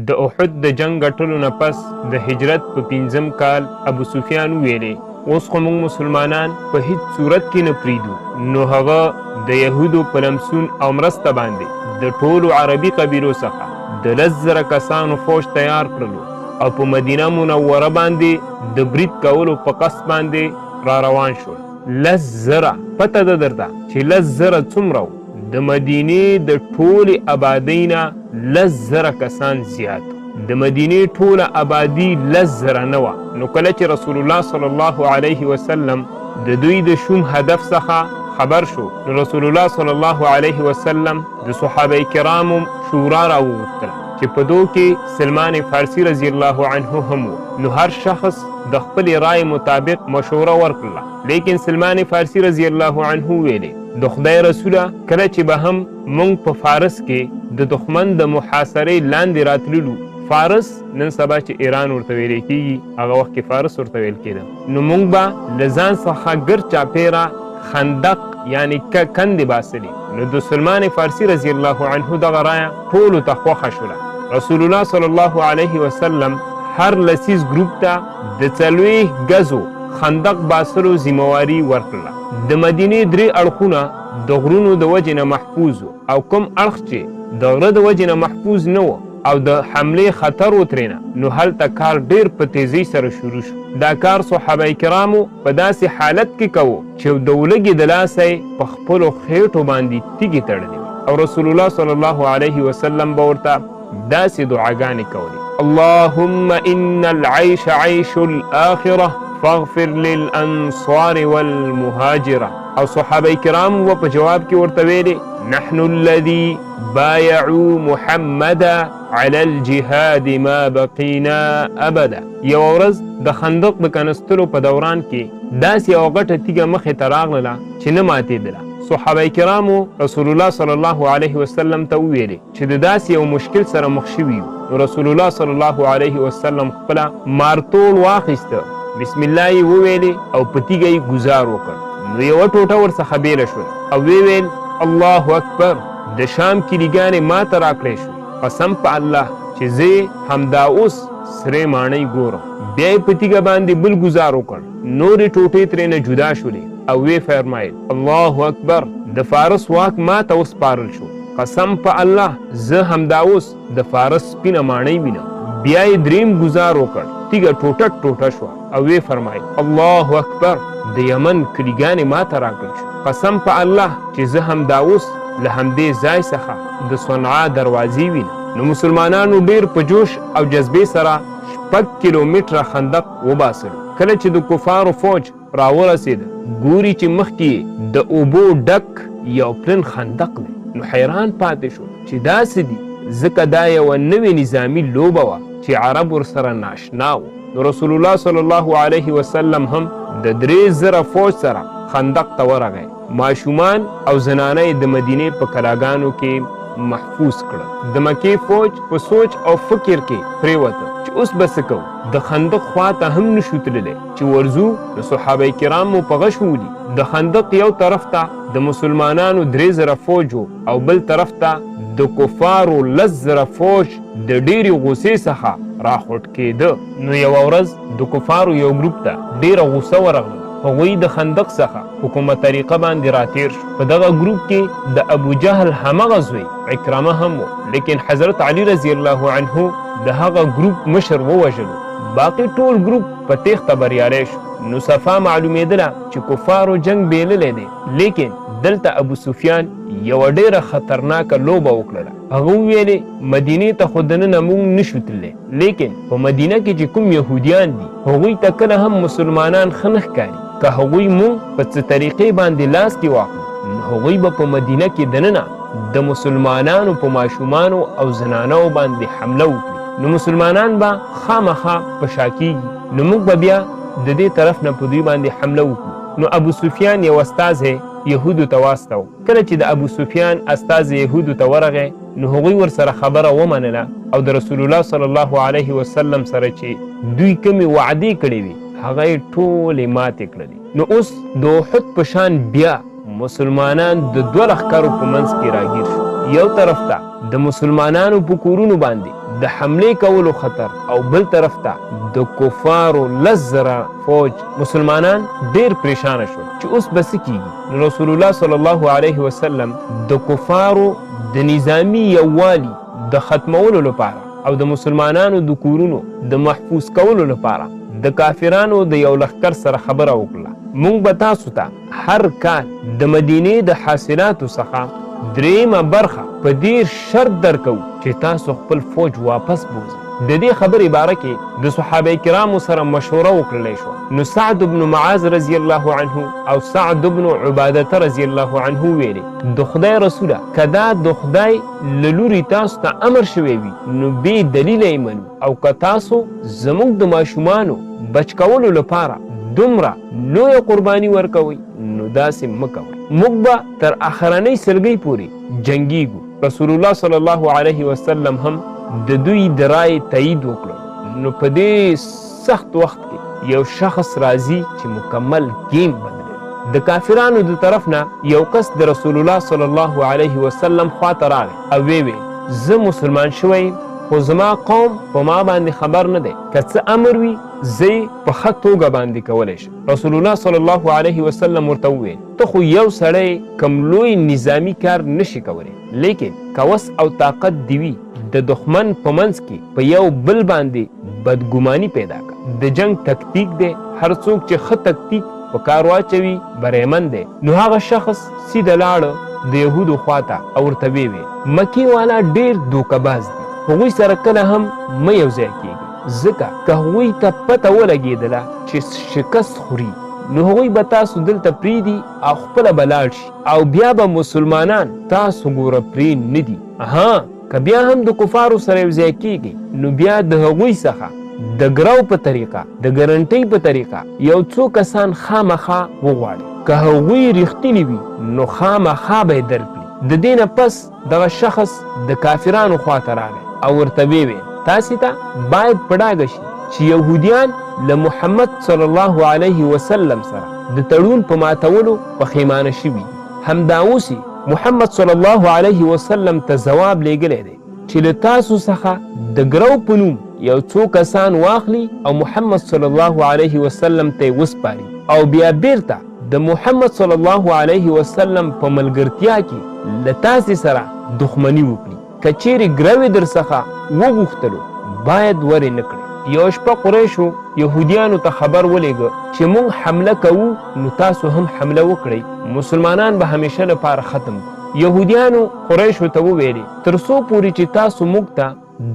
د احد د جنگ ګټلو نه پس د هجرت په 5م کال ابو سفیان ویلې اوس خو موږ مسلمانان په هیڅ صورت کې نه پریږدو، نو هغه د یهودو په لمسون او مرسته باندې د ټولو عربي قبیلو څخه د 10,000 کسانو فوج تیار کړلو او په مدینه منوره باندې د برید کولو په قصد باندې را روان شول. 10,000 پته ده درته چې 10,000 څومره د مدینې د ټولې آبادۍ نه 10,000 کسان زیات. د مدینې ټوله آبادي 10,000 نه وه. نو کله چې رسول الله صلی الله علیه وسلم د دوی د شوم هدف څخه خبر شو، نو رسول الله صلی الله علیه وسلم د صحابه کرامو شورا راوغوښتله چې په دو کې سلمان فارسی رضی الله عنه هم و. نو هر شخص د خپل رای مطابق مشوره ورکړه، لیکن سلمان فارسی رضی الله عنه ویلې د خدای رسوله کله چې به هم مونږ په فارس کې د دښمن د محاصرې لاندې راتللو، فارس نن سبا چې ایران ورته ویل کېږي هغه وخت کې فارس ورته ویل کېده، نو مونږ به له ځان څخه ګر چاپېره خندق یعنی کندې باسلې. نو د سلمان فارسی رضی الله عنه دغه رایه ټولو ته خوښه شوله. رسول الله صلی الله علیه وسلم هر لسیز ګروپ ته د 40 ګزو خندق باسلو ذمواري ورکړه. د مدینې 3 اړخونه د غرونو د وجې نه محفوظ او کوم اړخ چې د غره د وجې نه محفوظ نه و او د حملې خطر و ترېنه، نو هلته کار ډېر په تیزۍ سره شروع شو. دا کار صحابه کرامو په داسې حالت کې کوو چې د ولږې د لاسه یې په خپلو خېټو باندې تیږې تړلې وې او رسول الله صلی الله علیه وسلم به ورته داسې دعاګانې کولې: اللهم ان العيش عيش الآخرة فاغفر للأنصار والمهاجرة. او صحابه کرام و په جواب کې ورته ویلې: نحن الذي بايعوا محمدا على الجهاد ما بقينا ابدا. یو ورځ د خندق د کنستلو په دوران کې داسې یوه غټه تیږه مخې ته راغله چې نه ماتېدله. صحابه کرامو رسول الله صلی الله علیه وسلم ته وویلې چې د داسې یو مشکل سره مخ شوي یو. نو رسول الله صلی الله علیه وسلم خپله مارتول واخیسته، بسم الله یې وویلې او په تیږه یې ګزار وکړ. نو یوه ټوټه ورڅخه بیله شوله او ویل: الله اکبر، د شام کلیګانې ما ته راکړی شو. قسم په الله چې زه همدا اوس سرې ماڼۍ ګورم. بیا یې په تیږه باندې بل ګزار وکړ، نورې ټوټې ترېنه جدا شولې او ویې فرمایل: الله اکبر، د فارس واک ما ته وسپارل شو. قسم په الله زه همدا اوس د فارس سپینه ماڼۍ وینم. بیا یې دریم ګزار وکړ، تیږه ټوټه ټوټه شوه او ویې فرمایل: الله اکبر، د یمن کلیګانې ما ته راکړل شو. قسم په الله چې زه همدا اوس له همدې ځای څخه د صنعا دروازې وینم. نو مسلمانانو ډېر په جوش او جذبې سره 6 کیلومتره خندق وباسلو. کله چې د کفارو فوج راورسېد، ګوري چې مخکې د اوبو ډک یو پلن خندق دی. نو حیران پاتې شو چې داسې دي، ځکه دا یوه نوې نظامي لوبه وه چې عرب ورسره ناشنا وو. نو رسول الله صلی الله علیه وسلم هم د 3,000 فوج سره خندق ته ورغی. ماشومان او زنانه د مدینې په کلاګانو کې محفوظ کړل. د مکې فوج په سوچ او فکر کې پریوته چې اوس به څه کوو. د خندق خوا ته هم نشو تللی چې ورځو. د صحابه کرامو په غش ولي د خندق یو طرف ته د مسلمانانو 3,000 فوج او بل طرف ته د کفارو 10,000 فوج د ډېرې غوسې څخه راخوټ کېده. نو یوه ورځ د کفارو یو ګروپ ته ډېره غوسه ورغله. هغوی د خندق څخه په کومه طریقه باندې راتیر شو. په دغه ګروپ کې د ابو جهل همغه زوی عکرمه هم و، لیکن حضرت علی رضی الله عنه د هغه ګروپ مشر ووژلو. باقي ټول ګروپ په تیښته بریالی شو. نو صفا معلومېدله چې کفارو جنگ بیللی دی، لیکن دلته ابو سفیان یوه ډېره خطرناکه لوبه وکړله. هغه وویلې مدینې ته خو دننه موږ نشو تللی، لیکن په مدینه کې چې کوم یهودیان دي هغوی ته کله هم مسلمانان ښه نه ښکاري. که هغوی مونږ په څه طریقې باندې لاس کې واخلو، نو هغوی به په مدینه کې دننه د مسلمانانو په ماشومانو او زنانو باندې حمله وکړي. نو مسلمانان به خامخا په شا کېږي، نو موږ به بیا د دې طرف نه په دوی باندې حمله وکړو. نو ابو سفیان یو استازی یهودو ته واستو. کله چې د ابو سفیان استازی یهودو ته ورغی، نو هغوی ورسره خبره ومنله او د رسول الله صلی الله علیه وسلم سره چې دوی کومې وعدې کړې وي هغه یې ټولې ماتې کړلې. نو اوس د احد په شان بیا مسلمانان د 2 لښکرو په منځ کې راګیر شو. یو طرف ته د مسلمانانو په کورونو باندې د حملې کولو خطر او بل طرف ته د کفارو 10,000 فوج مسلمانان ډیر پریشانه شول چې اوس به څه کیږي. نو رسول الله صلی الله علیه وسلم د کفارو د نظامی یووالي د ختمولو لپاره او د مسلمانانو د کورونو د محفوظ کولو لپاره د کافرانو د یو لښکر سره خبره وکړه. موږ به تاسو ته هر کال د مدینې د حاصلاتو څخه 3 برخه په ډیر شرط درکو چې تاسو خپل فوج واپس بوزئ. د دې خبرې باره کې د صحابه کرامو سره مشوره وکړلی شوه. نو سعد بن معاذ رضی الله عنه او سعد بن عباده رضی الله عنه ویلي د خدای رسوله که دا د خدای له لوري تاسو ته امر شوی وي نو بې دلیله یې منو، او که تاسو زموږ د ماشومانو بچ کولو لپاره دومره لویه قرباني ورکوئ نو داسې مه کوئ. موږ به تر اخرنۍ سلګۍ پورې جنګیږو. رسول الله صلی الله علیه وسلم هم د دوی د رای تایید وکړو. نو په دې سخت وخت کې یو شخص راځي چې مکمل گیم بدلوي. د کافرانو د طرف نه یو کس د رسول الله صلی الله علیه وسلم خواته راغی او ویل زه مسلمان شوی خو زما قوم په ما باندې خبر نه دی، که څه امر وي زه په ښه توګه باندې کولی شم. رسول الله صلی الله علیه وسلم ورته وویل ته خو یو سړی کم لوی نظامی کار نشي کولی، لیکن که وس او طاقت دی وي د دښمن په منځ کې په یو بل باندې بدګماني پیدا کړه. د جنگ تکتیک دی، هر څوک چې ښه تکتیک په کار واچوي بریمن دی. نو هغه شخص سیده لاړه د یهودو خواته او ورته ویې مکې والا ډیر دوکهباز دي، هغوی سره کله هم مه یو ځای کېږي، ځکه که هغوی ته پته ولګېدله چې شکست خوري نو هغوی به تاسو دلته پرېږدي او خپله به لاړ شي او بیا به مسلمانان تاسو ګوره پرې نه دي. که بیا هم د کفارو سره یو ځای کېږي نو بیا د هغوی څخه د ګرو په طریقه د ګرنټۍ په طریقه یو څو کسان خامخا وغواړي. که هغوی رښتیني وي نو خامخا به یې درکړي. د دې نه پس دغه شخص د کافرانو خواته راغی او ورته ویې تاسې ته باید په ډاګه شي چې یهودیان له محمد صلی الله علیه وسلم سره د تړون په ماتولو پښیمانه شوي. همدا اوس محمد صلی الله علیه وسلم ته ځواب لیږلی دی چې له تاسو څخه د ګرو په نوم یو څو کسان واخلي او محمد صلی الله علیه وسلم ته یې وسپاري او بیا بیرته د محمد صلی الله علیه وسلم په ملګرتیا کې له تاسې سره دښمني وکړي. که چیرې ګروې در څخه وغوښتلو باید ورې نه کړئ. یو شپه قریشو یهودیانو ته خبر ولېږه چې موږ حمله کوو نو تاسو هم حمله وکړئ، مسلمانان به همیشه لپاره ختم کړو. یهودیانو قریشو ته وویلې تر څو پورې چې تاسو موږ ته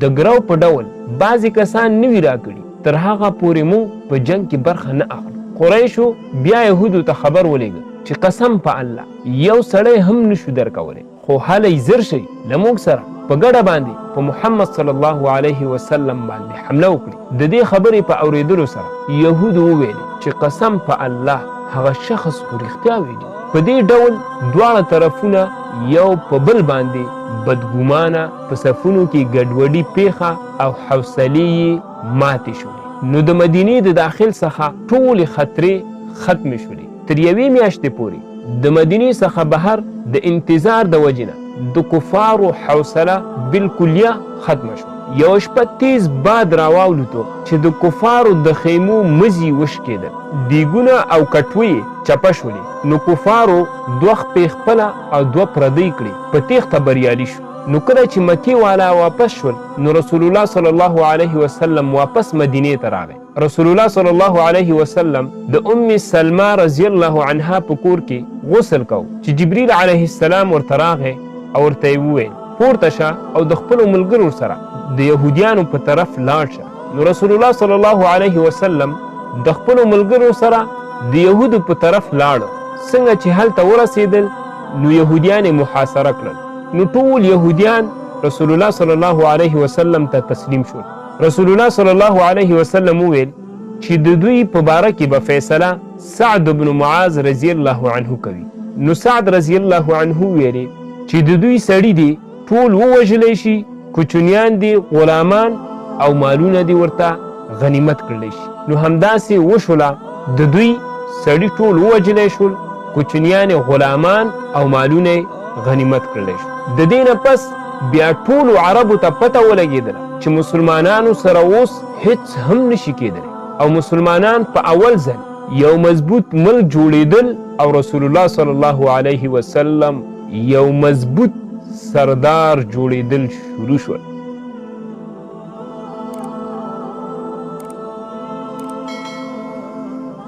د ګرو په ډول بعضې کسان نه وي راکړي تر هغه پورې موږ په جنګ کې برخه نه اخلو. قریشو بیا یهودو ته خبر ولېږه چې قسم په الله یو سړی هم نشو درکولی، خو هلی زر شئ له موږ سره په ګډه باندې په محمد صلی الله علیه وسلم باندې حمله وکړي. د دې خبرې په اورېدلو سره یهودو وویل چې قسم په الله هغه شخص خو رښتیا ویلي. په دې ډول دواړه طرفونه یو په بل باندې بدګمانه په صفونو کې ګډوډي پیښه او حوصلې یې ماتې شولې. نو د مدینې د داخل څخه ټولې خطرې ختمې شولې. تر یوې میاشتې پورې د مدینې څخه بهر د انتظار د وجې نه د کفارو حوصله بالکلیه ختمه شوه. یو شپه تیز باد راواولوتو چې د کفارو د خیمو مزي وشکېدل، دیګونه او کټوۍ چپه شولې. نو کفارو 2 خپې خپله او 2 پردۍ کړې، په تیښته بریالي شو. نو کله چې مکې والا واپس شول نو رسول الله صلی الله علیه وسلم واپس مدینې ته راغی. رسول الله صلی الله علیه وسلم د ام سلمہ رضی الله عنها په کور کې غسل کو چې جبرئیل علیه السلام ورته راغی او ورته یې وویل پورته شه او د خپلو ملګرو سره د یهودیانو په طرف لاړ شه. نو رسول الله صلی الله علیه وسلم د خپلو ملګرو سره د یهودو په طرف لاړ. څنګه چې هلته ورسېدل نو یهودیان یې محاصره کړل. نو ټول یهودیان رسول الله صلی الله علیه وسلم ته تسلیم شول. رسول الله صلی الله علیه وسلم وویل چې د دوی په باره کې به فیصله سعد بن معاذ رضی الله عنه کوي. نو سعد رضی الله عنه ویلي چې د دوی سړي دي ټول ووژلی شي، کوچنیان دي، غلامان او مالونه دي ورته غنیمت کړلی شي. نو همداسې وشوله، د دوی سړي ټول ووژلی شول، کوچنیان غلامان او مالونه غنیمت کړلی شو. د دې نه پس بیا ټولو عربو ته پته ولګېدله چې مسلمانانو سره اوس هیڅ هم نشي کېدلی او مسلمانان په اول ځل یو مضبوط ملک جوړېدل او رسول الله صلی الله علیه وسلم یو مضبوط سردار جوړېدل شروع شول.